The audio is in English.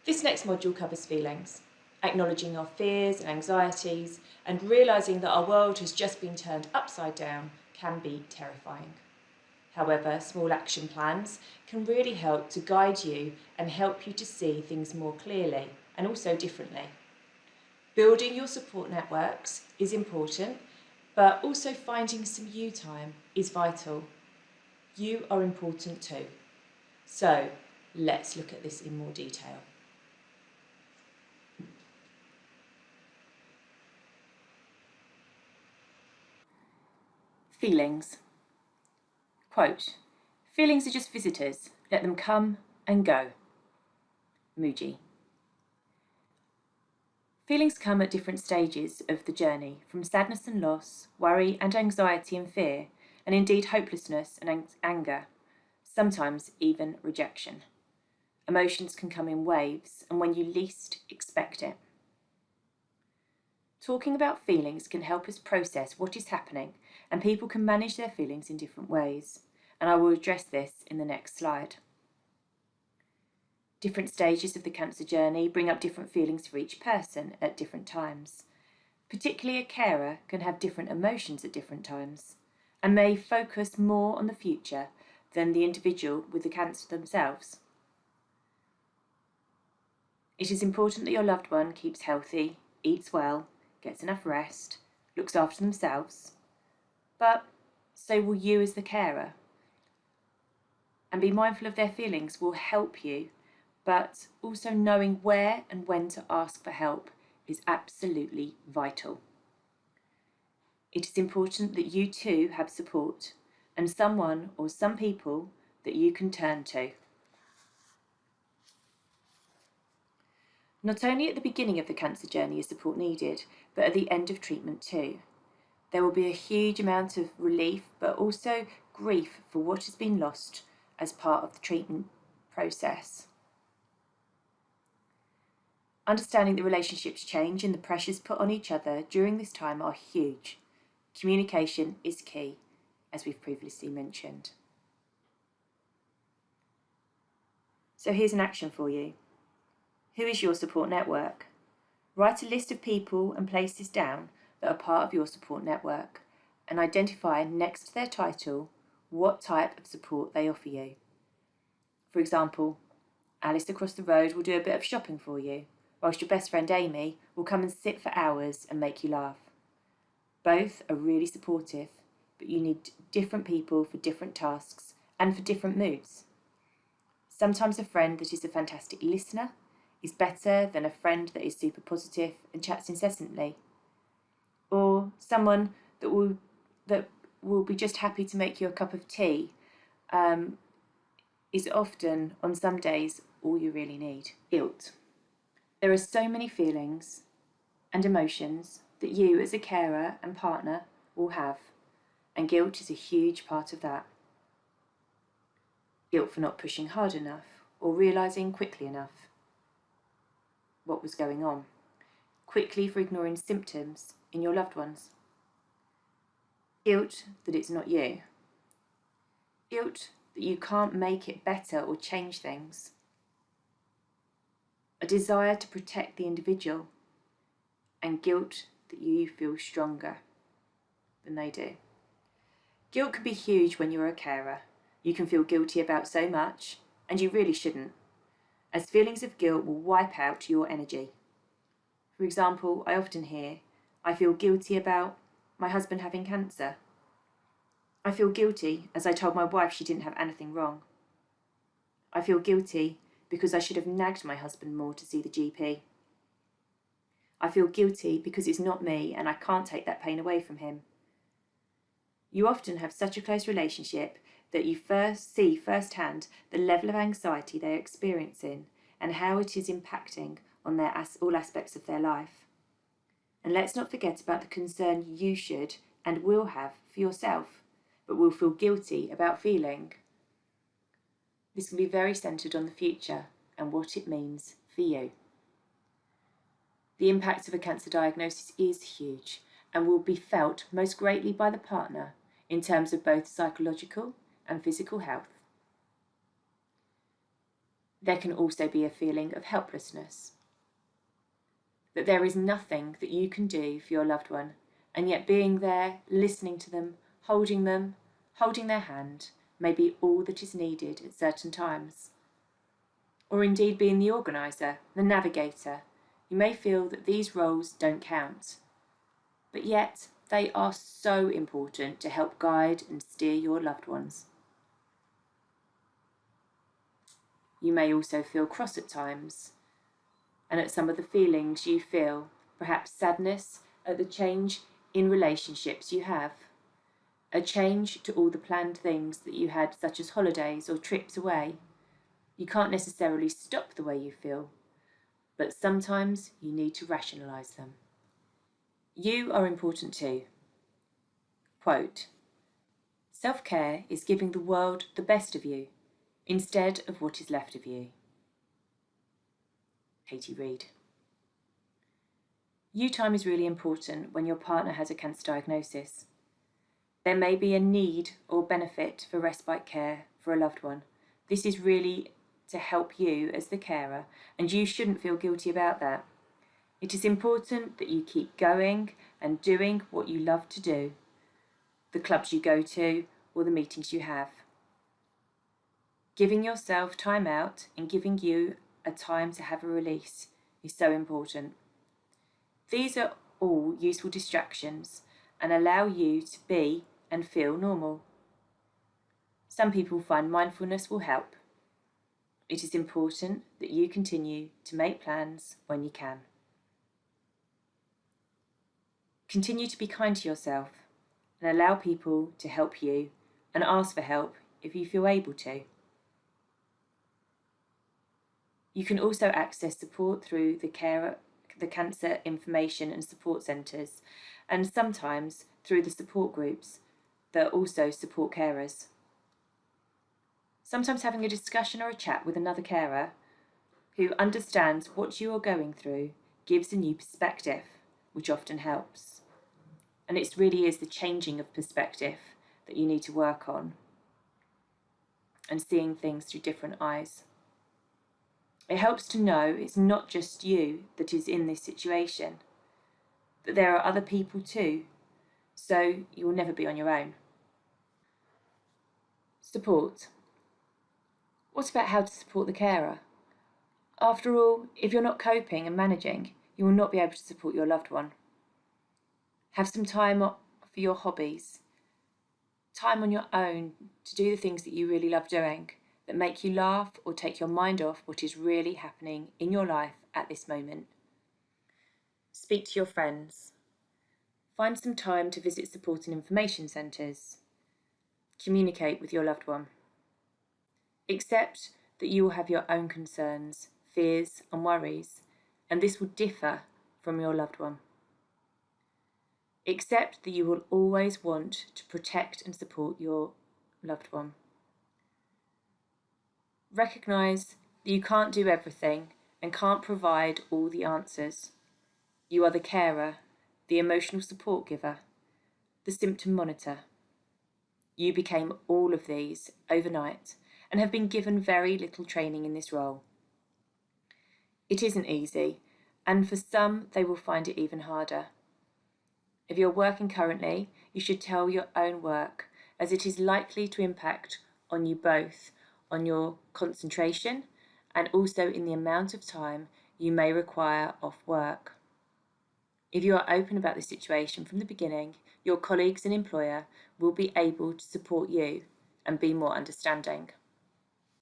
This next module covers feelings, acknowledging our fears and anxieties, and realising that our world has just been turned upside down can be terrifying. However, small action plans can really help to guide you and help you to see things more clearly and also differently. Building your support networks is important, but also finding some you time is vital. You are important too. So let's look at this in more detail. Feelings. Quote, "Feelings are just visitors. Let them come and go." Mooji. Feelings come at different stages of the journey, from sadness and loss, worry and anxiety and fear, and indeed hopelessness and anger, sometimes even rejection. Emotions can come in waves and when you least expect it. Talking about feelings can help us process what is happening, and people can manage their feelings in different ways, and I will address this in the next slide. Different stages of the cancer journey bring up different feelings for each person at different times. Particularly a carer can have different emotions at different times, and may focus more on the future than the individual with the cancer themselves. It is important that your loved one keeps healthy, eats well, gets enough rest, looks after themselves, but so will you as the carer. And be mindful of their feelings will help you, but also knowing where and when to ask for help is absolutely vital. It is important that you too have support and someone or some people that you can turn to. Not only at the beginning of the cancer journey is support needed, but at the end of treatment too. There will be a huge amount of relief, but also grief for what has been lost as part of the treatment process. Understanding that relationships change and the pressures put on each other during this time are huge. Communication is key, as we've previously mentioned. So here's an action for you. Who is your support network? Write a list of people and places down that are part of your support network and identify next to their title what type of support they offer you. For example, Alice across the road will do a bit of shopping for you, whilst your best friend Amy will come and sit for hours and make you laugh. Both are really supportive, but you need different people for different tasks and for different moods. Sometimes a friend that is a fantastic listener is better than a friend that is super positive and chats incessantly. Or someone that will be just happy to make you a cup of tea is often, on some days, all you really need. Guilt. There are so many feelings and emotions that you as a carer and partner will have, and guilt is a huge part of that. Guilt for not pushing hard enough or realising quickly enough what was going on. Quickly for ignoring symptoms in your loved ones. Guilt that it's not you. Guilt that you can't make it better or change things. A desire to protect the individual, and guilt that you feel stronger than they do. Guilt can be huge when you're a carer. You can feel guilty about so much, and you really shouldn't, as feelings of guilt will wipe out your energy. For example, I often hear, I feel guilty about my husband having cancer. I feel guilty as I told my wife she didn't have anything wrong. I feel guilty because I should have nagged my husband more to see the GP. I feel guilty because it's not me and I can't take that pain away from him. You often have such a close relationship that you first see firsthand the level of anxiety they're experiencing and how it is impacting on all aspects of their life. And let's not forget about the concern you should and will have for yourself, but will feel guilty about feeling. This can be very centred on the future and what it means for you. The impact of a cancer diagnosis is huge and will be felt most greatly by the partner in terms of both psychological and physical health. There can also be a feeling of helplessness, that there is nothing that you can do for your loved one, and yet being there, listening to them, holding their hand, may be all that is needed at certain times. Or indeed being the organiser, the navigator. You may feel that these roles don't count, but yet they are so important to help guide and steer your loved ones. You may also feel cross at times, and at some of the feelings you feel, perhaps sadness at the change in relationships you have, a change to all the planned things that you had, such as holidays or trips away. You can't necessarily stop the way you feel, but sometimes you need to rationalise them. You are important too. Quote, "Self-care is giving the world the best of you, instead of what is left of you." Katie Reed. You time is really important when your partner has a cancer diagnosis. There may be a need or benefit for respite care for a loved one. This is really to help you as the carer, and you shouldn't feel guilty about that. It is important that you keep going and doing what you love to do, the clubs you go to or the meetings you have. Giving yourself time out and giving you a time to have a release is so important. These are all useful distractions and allow you to be and feel normal. Some people find mindfulness will help. It is important that you continue to make plans when you can. Continue to be kind to yourself and allow people to help you and ask for help if you feel able to. You can also access support through the Cancer Information and Support Centres, and sometimes through the support groups that also support carers. Sometimes having a discussion or a chat with another carer who understands what you are going through gives a new perspective, which often helps. And it really is the changing of perspective that you need to work on and seeing things through different eyes. It helps to know it's not just you that is in this situation, that there are other people too, so you will never be on your own. Support. What about how to support the carer? After all, if you're not coping and managing, you will not be able to support your loved one. Have some time for your hobbies, time on your own to do the things that you really love doing, that make you laugh or take your mind off what is really happening in your life at this moment. Speak to your friends. Find some time to visit support and information centres. Communicate with your loved one. Accept that you will have your own concerns, fears and worries, and this will differ from your loved one. Accept that you will always want to protect and support your loved one. Recognise that you can't do everything and can't provide all the answers. You are the carer, the emotional support giver, the symptom monitor. You became all of these overnight and have been given very little training in this role. It isn't easy, and for some they will find it even harder. If you're working currently, you should tell your own work, as it is likely to impact on you both, on your concentration and also in the amount of time you may require off work. If you are open about the situation from the beginning, your colleagues and employer will be able to support you and be more understanding.